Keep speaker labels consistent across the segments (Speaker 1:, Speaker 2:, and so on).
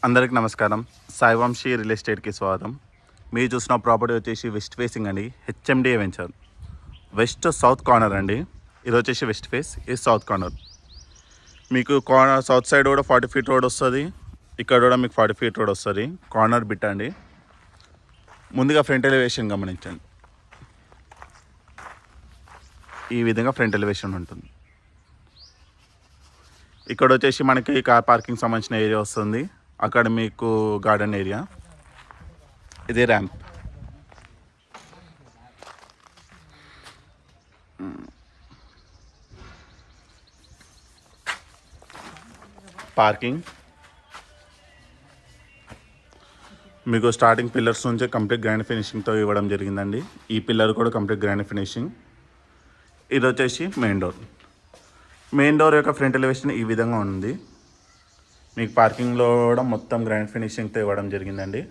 Speaker 1: అందరికి నమస్కారం. సాయివంశీ రియల్ ఎస్టేట్కి స్వాగతం. మీరు చూసిన ప్రాపర్టీ వచ్చేసి వెస్ట్ ఫేసింగ్ అండి, HMDA venture, west south corner అండి. ఇది వచ్చేసి వెస్ట్ ఫేస్, ఇది సౌత్ కార్నర్. మీకు కార్నర్ సౌత్ సైడ్ కూడా 40 ఫీట్ రోడ్ వస్తుంది, ఇక్కడ కూడా మీకు 40 ఫీట్ రోడ్ వస్తుంది. కార్నర్ బిట్ అండి. ముందుగా ఫ్రంట్ ఎలివేషన్ గమనించండి, ఈ విధంగా ఫ్రంట్ ఎలివేషన్ ఉంటుంది. ఇక్కడ వచ్చేసి మనకి కార్ పార్కింగ్ సంబంధించిన ఏరియా వస్తుంది. అక్కడ మీకు గార్డెన్ ఏరియా, ఇదే ర్యాంప్. పార్కింగ్ మీకు స్టార్టింగ్ పిల్లర్స్ నుంచే కంప్లీట్ గ్రాండ్ ఫినిషింగ్తో ఇవ్వడం జరిగిందండి. ఈ పిల్లర్ కూడా కంప్లీట్ గ్రాండ్ ఫినిషింగ్. ఇది వచ్చేసి మెయిన్ డోర్ యొక్క ఫ్రంట్ ఎలివేషన్ ఈ విధంగా ఉంది. మీకు పార్కింగ్లో కూడా మొత్తం గ్రాండ్ ఫినిషింగ్తో ఇవ్వడం జరిగిందండి.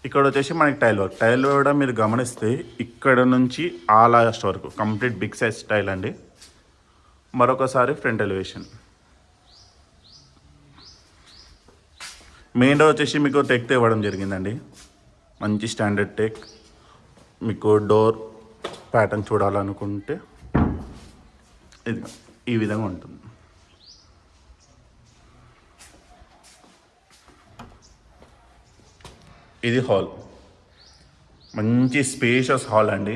Speaker 1: ఇక్కడ వచ్చేసి మనకి టైల్ కూడా మీరు గమనిస్తే ఇక్కడ నుంచి ఆ లాస్ట్ వరకు కంప్లీట్ బిగ్ సైజ్ టైల్ అండి. మరొకసారి ఫ్రంట్ ఎలివేషన్. మెయిన్ డోర్ వచ్చేసి మీకు టెక్తో ఇవ్వడం జరిగిందండి, మంచి స్టాండర్డ్ టెక్. మీకు డోర్ ప్యాటర్న్ చూడాలనుకుంటే ఇది ఈ విధంగా ఉంటుంది. ఇది హాల్, మంచి స్పేషియస్ హాల్ అండి.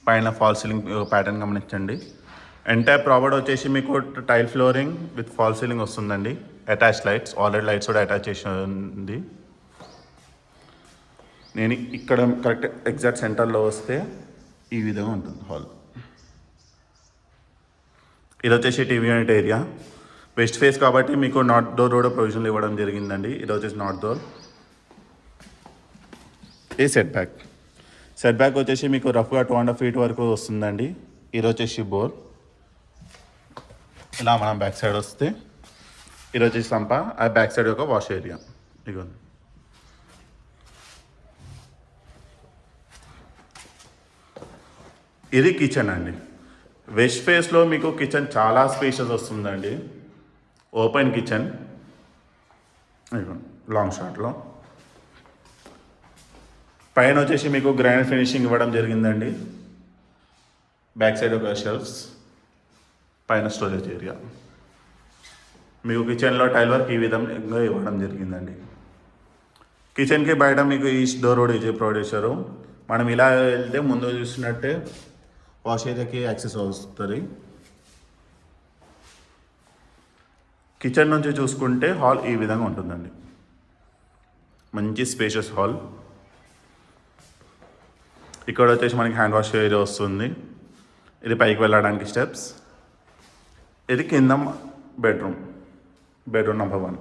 Speaker 1: పైన ఫాల్ సీలింగ్ ప్యాటర్న్ గమనించండి. ఎంటైర్ ప్రాపర్టీ వచ్చేసి మీకు tile flooring with false ceiling వస్తుందండి. అటాచ్ లైట్స్, ఆల్రెడీ లైట్స్ కూడా అటాచ్ చేసి ఉంది. నేను ఇక్కడ కరెక్ట్ ఎగ్జాక్ట్ సెంటర్లో వస్తే ఈ విధంగా ఉంటుంది హాల్. ఇది వచ్చేసి TV unit area, west face కాబట్టి మీకు నార్త్ డోర్ కూడా ప్రొవిజన్లు ఇవ్వడం జరిగిందండి. ఇది వచ్చేసి నార్త్ డోర్. ఈ సెట్ బ్యాక్ వచ్చేసి మీకు రఫ్గా 2.5 ఫీట్ వరకు వస్తుందండి. ఇది వచ్చేసి బోర్. ఇలా మనం బ్యాక్ సైడ్ వస్తే ఇది వచ్చేసి సంప, ఆ బ్యాక్ సైడ్ యొక్క వాష్ ఏరియా. ఇదిగోండి. ఇది కిచెన్ అండి. వెస్ట్ ఫేస్లో మీకు కిచెన్ చాలా స్పేషియస్ వస్తుందండి. ఓపెన్ కిచెన్, లాంగ్ షాట్లో. పైన వచ్చేసి మీకు గ్రాండ్ ఫినిషింగ్ ఇవ్వడం జరిగిందండి. బ్యాక్ సైడ్ ఒక షెల్ఫ్స్, పైన స్టోరేజ్ ఏరియా. మీకు కిచెన్లో టైల్ వర్క్ ఈ విధంగా ఇవ్వడం జరిగిందండి. కిచెన్కి బయట మీకు ఈస్ట్ డోర్ కూడా ఇదే ప్రొవైడ్ చేశారు. మనం ఇలా వెళ్తే ముందు చూసినట్టే వాష్ ఏరియాకి యాక్సెస్ వస్తుంది. కిచెన్ నుంచి చూసుకుంటే హాల్ ఈ విధంగా ఉంటుందండి, మంచి స్పేషియస్ హాల్. ఇక్కడ వచ్చేసి మనకి హ్యాండ్ వాష్ ఏరియా వస్తుంది. ఇది పైకి వెళ్ళడానికి స్టెప్స్. ఇది కింద బెడ్రూమ్ నెంబర్ 1.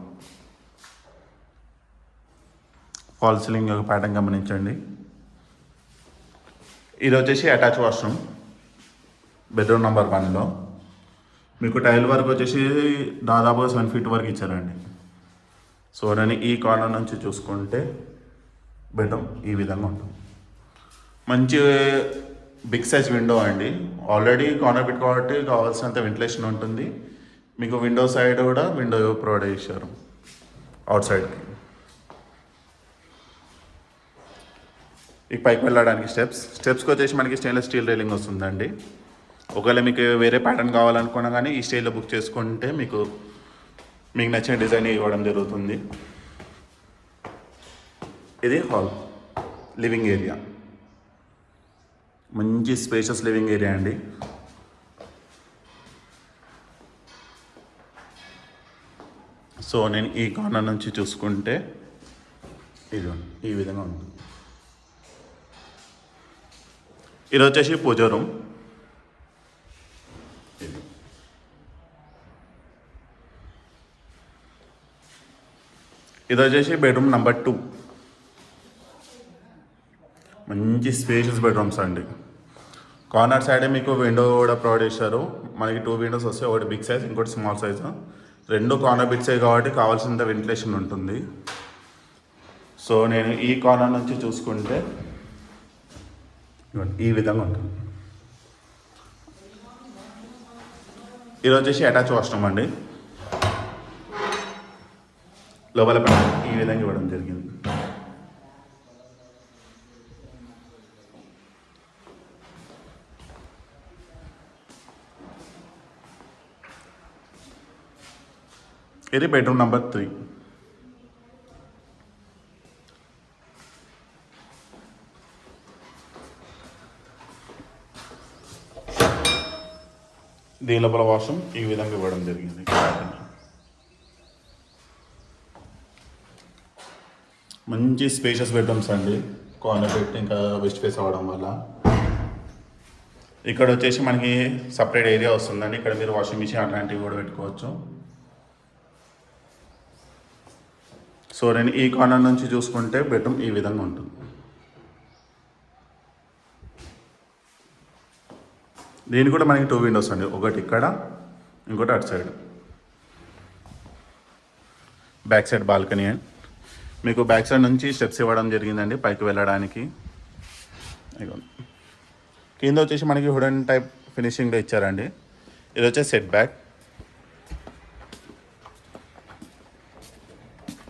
Speaker 1: ఫాల్ సీలింగ్ యొక్క ప్యాటర్న్ గమనించండి. ఇది వచ్చేసి అటాచ్ వాష్రూమ్ బెడ్రూమ్ నెంబర్ 1లో. మీకు టైల్ వర్క్ వచ్చేసి దాదాపుగా 7 ఫీట్ వరకు ఇచ్చారండి. సో నేను ఈ కార్నర్ నుంచి చూసుకుంటే బెడ్రూమ్ ఈ విధంగా ఉంటుంది. మంచి బిగ్ సైజ్ విండో అండి. ఆల్రెడీ కార్నర్ బిట్ కాబట్టి కావాల్సినంత వెంటిలేషన్ ఉంటుంది. మీకు విండో సైడ్ కూడా విండో ప్రొవైడ్ చేశారు అవుట్ సైడ్కి. ఇక పైకి వెళ్ళడానికి స్టెప్స్కి వచ్చేసి మనకి స్టెయిన్లెస్ స్టీల్ రైలింగ్ వస్తుందండి. ఒకవేళ మీకు వేరే ప్యాటర్న్ కావాలనుకున్నా కానీ ఈ స్టైల్లో బుక్ చేసుకుంటే మీకు నచ్చిన డిజైన్ ఇవ్వడం జరుగుతుంది. ఇది హాల్, లివింగ్ ఏరియా, మంచి స్పేషియస్ లివింగ్ ఏరియా అండి. సో నేను ఈ కార్నర్ నుంచి చూసుకుంటే ఇది ఈ విధంగా ఉంటుంది. ఇది వచ్చేసి పూజ రూమ్. ఇది వచ్చేసి బెడ్రూమ్ నెంబర్ 2. మంచి స్పేషియస్ బెడ్రూమ్స్ అండి. కార్నర్ సైడే మీకు విండో కూడా ప్రొవైడ్ చేశారు. మనకి 2 విండోస్ వస్తాయి, ఒకటి బిగ్ సైజ్, ఇంకోటి స్మాల్ సైజ్. 2 కార్నర్ బిట్సే కాబట్టి కావాల్సినంత వెంటిలేషన్ ఉంటుంది. సో నేను ఈ కార్నర్ నుంచి చూసుకుంటే ఈ విధంగా ఉంటుంది. ఇది వచ్చేసి అటాచ్ వాష్రూమ్ అండి. లోపల ప్యానల్ ఈ విధంగా ఇవ్వడం జరిగింది. ఇది బెడ్రూమ్ నెంబర్ 3. దీని లోపల వాష్రూమ్ ఈ విధంగా ఇవ్వడం జరిగింది. మంచి స్పేషియస్ బెడ్రూమ్స్ అండి. కార్నర్ బెడ్ ఇంకా వెస్ట్ ఫేస్ అవ్వడం వల్ల ఇక్కడ వచ్చేసి మనకి సపరేట్ ఏరియా వస్తుందండి. ఇక్కడ మీరు వాషింగ్ మిషన్ అట్లాంటివి కూడా పెట్టుకోవచ్చు. సో నేను ఈ కార్నర్ నుంచి చూసుకుంటే బెడ్రూమ్ ఈ విధంగా ఉంటుంది. దీని కూడా మనకి 2 విండోస్ అండి, ఒకటి ఇక్కడ ఇంకోటి అటు side. Back side balcony and మీకు బ్యాక్ సైడ్ నుంచి స్టెప్స్ ఇవ్వడం జరిగిందండి పైకి వెళ్ళడానికి. కింద వచ్చేసి మనకి వుడెన్ టైప్ ఫినిషింగ్లో ఇచ్చారండి. ఇది వచ్చేసి సెట్ బ్యాక్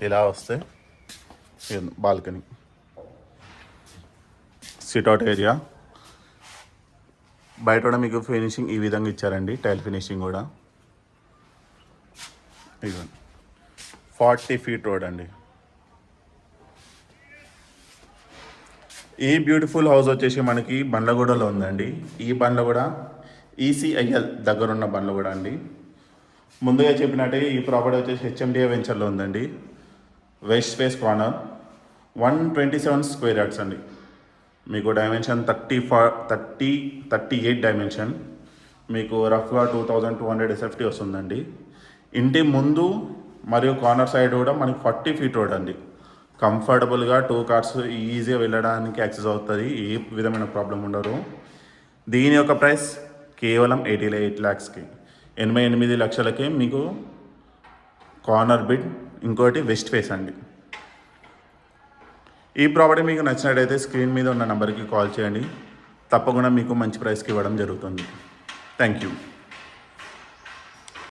Speaker 1: ఇలా వస్తే బాల్కనీ, సిట్అవుట్ ఏరియా. బయట కూడా మీకు ఫినిషింగ్ ఈ విధంగా ఇచ్చారండి, టైల్ ఫినిషింగ్ కూడా. ఇదిగోండి 40 ఫీట్ రోడ్ అండి. ఈ బ్యూటిఫుల్ హౌస్ వచ్చేసి మనకి బండ్లగూడలో ఉందండి. ఈ బండ్లగూడ ఈసీఐఎల్ దగ్గరున్న బండ్లగూడ అండి. ముందుగా చెప్పినట్టే ఈ ప్రాపర్టీ వచ్చేసి హెచ్ఎండిఏ వెంచర్లో ఉందండి. West face corner, 127 square yards అండి. మీకు డైమెన్షన్ 38 డైమెన్షన్, మీకు రఫ్గా 2200 ఎస్ఎఫ్టీ వస్తుందండి. ఇంటి ముందు మరియు కార్నర్ సైడ్ కూడా మనకి 40 ఫీట్ రోడ్ అండి. కంఫర్టబుల్గా 2 కార్స్ ఈజీగా వెళ్ళడానికి యాక్సెస్ అవుతుంది. ఏ విధమైన ప్రాబ్లం ఉండదు. దీని యొక్క ప్రైస్ కేవలం 88 lakhsకి, 88 లక్షలకే మీకు కార్నర్ బిడ్, ఇంకోటి వెస్ట్ ఫేస్ అండి. ఈ ప్రాపర్టీ మీకు నచ్చినట్టయితే స్క్రీన్ మీద ఉన్న నెంబర్కి కాల్ చేయండి. తప్పకుండా మీకు మంచి ప్రైస్కి ఇవ్వడం జరుగుతుంది. Thank you.